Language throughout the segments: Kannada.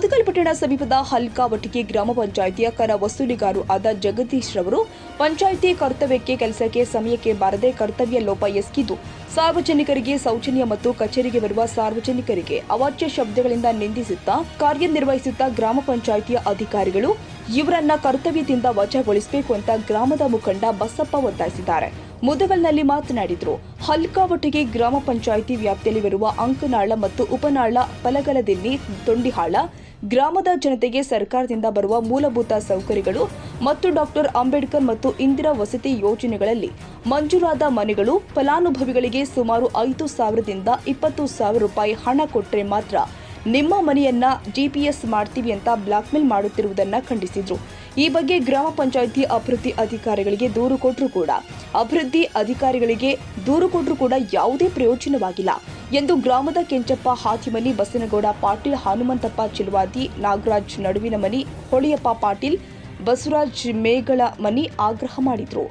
ಮುದಗಲ್ ಪಟ್ಟಣ ಸಮೀಪದ ಹಲ್ಕಾವಟಿಗೆ ಗ್ರಾಮ ಪಂಚಾಯಿತಿಯ ಕರ ವಸೂಲಿಗಾರರು ಆದ ಜಗದೀಶ್ ರವರು ಪಂಚಾಯಿತಿ ಕರ್ತವ್ಯಕ್ಕೆ ಕೆಲಸಕ್ಕೆ ಸಮಯಕ್ಕೆ ಬಾರದೆ ಕರ್ತವ್ಯ ಲೋಪ ಎಸಗಿದ್ದು ಸಾರ್ವಜನಿಕರಿಗೆ ಸೌಜನ್ಯ ಮತ್ತು ಕಚೇರಿಗೆ ಬರುವ ಸಾರ್ವಜನಿಕರಿಗೆ ಅವಾಚ್ಯ ಶಬ್ದಗಳಿಂದ ನಿಂದಿಸುತ್ತಾ ಕಾರ್ಯನಿರ್ವಹಿಸುತ್ತಾ ಗ್ರಾಮ ಪಂಚಾಯಿತಿಯ ಅಧಿಕಾರಿಗಳು ಇವರನ್ನ ಕರ್ತವ್ಯದಿಂದ ವಜಾಗೊಳಿಸಬೇಕು ಅಂತ ಗ್ರಾಮದ ಮುಖಂಡ ಬಸಪ್ಪ ಒತ್ತಾಯಿಸಿದ್ದಾರೆ. ಮುದಗಲ್ನಲ್ಲಿ ಮಾತನಾಡಿದರು. ಹಲ್ಕಾವಟಿಗೆ ಗ್ರಾಮ ಪಂಚಾಯಿತಿ ವ್ಯಾಪ್ತಿಯಲ್ಲಿ ಬರುವ ಅಂಕನಾಳ ಮತ್ತು ಉಪನಾಳ, ಪಲಗಲದಿನ್ನಿ, ತೊಂಡಿಹಾಳ ಗ್ರಾಮದ ಜನತೆಗೆ ಸರ್ಕಾರದಿಂದ ಬರುವ ಮೂಲಭೂತ ಸೌಕರ್ಯಗಳು ಮತ್ತು ಡಾಕ್ಟರ್ ಅಂಬೇಡ್ಕರ್ ಮತ್ತು ಇಂದಿರಾ ವಸತಿ ಯೋಜನೆಗಳಲ್ಲಿ ಮಂಜೂರಾದ ಮನೆಗಳು ಫಲಾನುಭವಿಗಳಿಗೆ ಸುಮಾರು 5,000ದಿಂದ 20,000 ರೂಪಾಯಿ ಹಣ ಕೊಟ್ಟರೆ ಮಾತ್ರ ನಿಮ್ಮ ಮನೆಯನ್ನ ಜಿಪಿಎಸ್ ಮಾಡ್ತೀವಿ ಅಂತ ಬ್ಲಾಕ್ಮೇಲ್ ಮಾಡುತ್ತಿರುವುದನ್ನು ಖಂಡಿಸಿದ್ರು. ಈ ಬಗ್ಗೆ ಗ್ರಾಮ ಪಂಚಾಯಿತಿ ಅಭಿವೃದ್ಧಿ ಅಧಿಕಾರಿಗಳಿಗೆ ದೂರು ಕೊಟ್ಟರೂ ಕೂಡ ಯಾವುದೇ ಪ್ರಯೋಜನವಾಗಿಲ್ಲ ಎಂದು ಗ್ರಾಮದ ಕೆಂಚಪ್ಪ ಹಾತಿಮನಿ, ಬಸನಗೌಡ ಪಾಟೀಲ್, ಹನುಮಂತಪ್ಪ ಚಿಲವಾದಿ, ನಾಗರಾಜ್ ನಡುವಿನ ಮನಿ, ಹೊಳೆಯಪ್ಪ ಪಾಟೀಲ್, ಬಸವರಾಜ್ ಮೇಗಳ ಮನಿ ಆಗ್ರಹ ಮಾಡಿದ್ರು.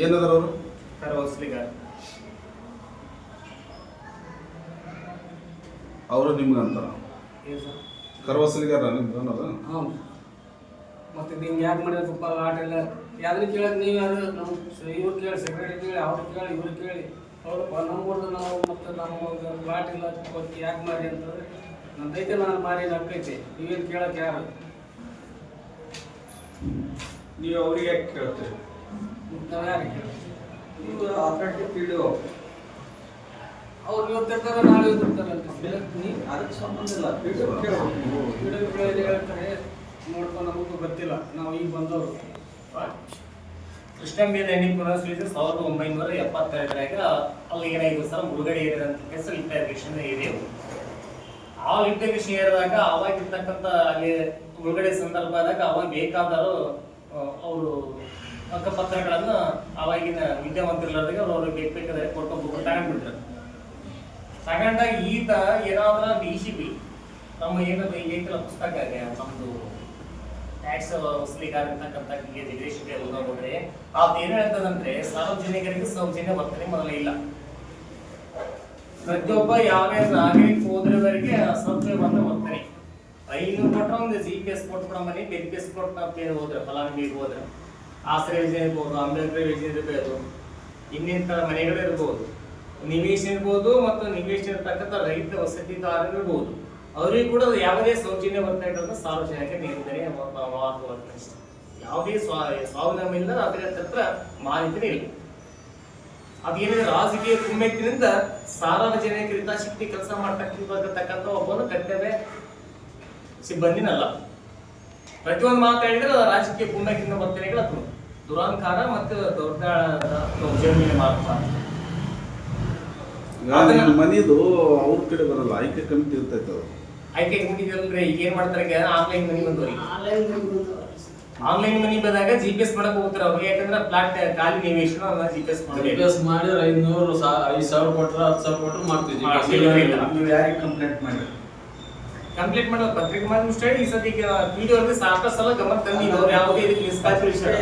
ಏನದರ ಅವರು ಅವರು ನಿಮ್ಗೆ ಅಂತಾರ ಕರವಸಲಿಗಾರ ನಿಮ್ಗೆ ಅನ್ನೋದು. ಮತ್ತೆ ನಿಮ್ಗೆ ಯಾಕೆ ಮಾಡಿದಪ್ಪ ಆಟ ಎಲ್ಲ ಯಾವ್ದು ಕೇಳಕ್ಕೆ ನೀವು ಯಾರು ನಮ್ಮ ಇವ್ರು ಕೇಳಿ ಸೆಕ್ರೆಟರಿ ಕೇಳಿ ಅವ್ರು ಕೇಳಿ ಇವ್ರು ಕೇಳಿ ಹೌದಪ್ಪ ನಮ್ಮೂರ್ದು ನಾವು ಮತ್ತು ನಮ್ಮ ಲಾಟ್ ಇಲ್ಲ ಯಾಕೆ ಮಾರಿ ಅಂತಂದ್ರೆ ನಂದೈತೆ ನಾನು ಮಾರಿ ನಕ್ಕೈತೆ ನೀವೇನು ಕೇಳಕ್ಕೆ ಯಾರು ನೀವು ಅವ್ರಿಗೆ ಯಾಕೆ ಕೇಳ್ತೀರಿ? ನಾವು ಯಾರಿಗೆ ಕೇಳಿ ನೀವು ಆಪರೇಟಿವ್ ಪೀಡು ಅವ್ರು ಇವತ್ತಿರ್ತಾರೆ ನಾಳೆ ಇರ್ತಾರೆ ಅಂತ ಅದಕ್ಕೆ ಸಂಬಂಧ ಇಲ್ಲ. ಪೀಡು ಹೇಳ್ತಾರೆ ನೋಡ್ಕೊಂಡು ನಮಗೂ ಗೊತ್ತಿಲ್ಲ, ನಾವು ಈಗ ಬಂದವರು. ಕೃಷ್ಣ ಮೇಲೆ ಎಣ್ಣೆ ಪುನಃಸ್ಥಿತಿ 1972ರಾಗ ಅಲ್ಲಿ ಏನಾಗಿದೆ ಸರ್, ಮುಳುಗಡೆ ಏರಿಯಾ ಅಂತ ಹೆಸರು ಲಿಫ್ಟ್ ಇರಿಗೇಷನ್ ಏರಿಯಾ. ಆ ಲಿಫ್ಟ್ ಇರಿಗೇಷನ್ ಏರಿಯಾದಾಗ ಅವಾಗ ಇರ್ತಕ್ಕಂಥ ಅಲ್ಲಿ ಮುಳುಗಡೆ ಸಂದರ್ಭದಾಗ ಅವಾಗ ಬೇಕಾದರೂ ಅವರು ಹಕ್ಕಪತ್ರಗಳನ್ನ ಅವಾಗಿನ ವಿದ್ಯಾವಂತರಿಲ್ಲದಾಗ ಅವ್ರು ಬೇಕಾದ್ರೆ ಕೊಟ್ಟು ತಗೊಂಡ್ಬಿಟ್ರು. ತಗೊಂಡಾಗ ಈತ ಏನಾದ್ರ DCP ನಮ್ಮ ಏನದು ಏಕಲ ಪುಸ್ತಕ ಇದೆ ನಮ್ದು ಟ್ಯಾಕ್ಸ್ ವಸೂಲಿಗಾರತಕ್ಕಂಥ ಜಗದೀಶ್ ನೋಡಿದ್ರೆ ಅದು ಏನ್ ಹೇಳ್ತದಂದ್ರೆ ಸಾರ್ವಜನಿಕರಿಗೆ ಸೌಜನ್ಯ ವರ್ತನೆ ಮೊದಲ ಇಲ್ಲ. ಪ್ರತಿಯೊಬ್ಬ ಯಾವ್ಯಾವ ನಾಗರಿಕ ಹೋದ್ರವರೆಗೆ ಸೌಜನ್ಯವನ್ನ ವರ್ತನೆ 500 ಕೊಟ್ರೆ ಒಂದು GPS ಕೊಟ್ಬಿಡ ಮನೆ, BPS ಕೊಟ್ಟು ಬೇರೆ ಹೋದ್ರೆ ಫಲಾನುಭವಿಗೆ ಹೋದ್ರೆ ಆಶ್ರಯ ಯೋಜನೆ ಇರ್ಬೋದು, ಅಂಬೇಡ್ಕರ್ ಯೋಜನೆ ಇರಬಹುದು, ಇನ್ನಿತರ ಮನೆಗಳು ಇರ್ಬೋದು, ನಿವೇಶ ಇರ್ಬೋದು ಮತ್ತು ನಿವೇಶ ಇರತಕ್ಕಂಥ ರೈತ ವಸತಿದಾರರು ಇರ್ಬೋದು. ಅವರಿಗೆ ಕೂಡ ಯಾವುದೇ ಸೌಜನ್ಯ ವರ್ತನೆಗಳನ್ನು ಸಾರ್ವಜನಿಕ ನೀಡಿದರೆ ಯಾವುದೇ ಸ್ವಾವಲಂಬಿ ಇಲ್ಲ, ಅದರ ಹತ್ರ ಮಾಹಿತಿ ಇಲ್ಲ. ಅದೇನಿದೆ ರಾಜಕೀಯ ಕುಮ್ಮೆತ್ತಿನಿಂದ ಸಾರ್ವಜನಿಕ ಹಿತಾಸಕ್ತಿ ಕೆಲಸ ಮಾಡ್ತಕ್ಕಂಥ ಒಬ್ಬನು ಕರ್ತವ್ಯ ಸಿಬ್ಬಂದಿನಲ್ಲ. ಪ್ರತಿಯೊಂದು ಮಾತಾಡಿದ್ರೆ ರಾಜಕೀಯ ಕುಮ್ಮೆತ್ತಿನ ವರ್ತನೆಗಳು ಅಥವಾ ದುರಾಂಕಾರ ಮತ್ತು ದೊಡ್ಡ ದೌರ್ಜನ್ಯ ಮಾಡ್ತಾರೆ. ಮನಿದು ಅವ್ರ ಕಡೆ ಬರಲ್ಲ, ಆಯ್ಕೆ ಕಮಿಟಿ ಇರ್ತೈತೆ. ಅವರು ಆಯ್ಕೆ ಕಮಿಟಿ ಅಂದ್ರೆ ಈಗ ಏನ್ ಮಾಡ್ತಾರೆ, ಆನ್ಲೈನ್ ಮನಿ ಬಂದವ್ರಿಗೆ ಆನ್ಲೈನ್ ಮನಿ ಬಂದಾಗ GPS ಮಾಡಕ್ ಹೋಗ್ತಾರೆ ಅವ್ರು. ಯಾಕಂದ್ರೆ ಫ್ಲಾಟ್ ಖಾಲಿ ನಿವೇಶನ GPS ಮಾಡಿ 5,000 ಕೊಟ್ರ 10,000 ಕೊಟ್ರ ಮಾಡ್ತೀವಿ. ನೀವು ಯಾರಿಗೆ ಕಂಪ್ಲೇಂಟ್ ಮಾಡಿ ಮಾಡೋ ಪತ್ರಿಕೆ ಮಾಡಿ ಸ್ಟಡಿ ಈ ಸದ್ಯಕ್ಕೆ PDO ಸಾಕಷ್ಟು ಸಲ ಗಮನ ತಂದಿದ್ದು ಯಾವುದೇ ರೀತಿ ಪತ್ರಿಕೆ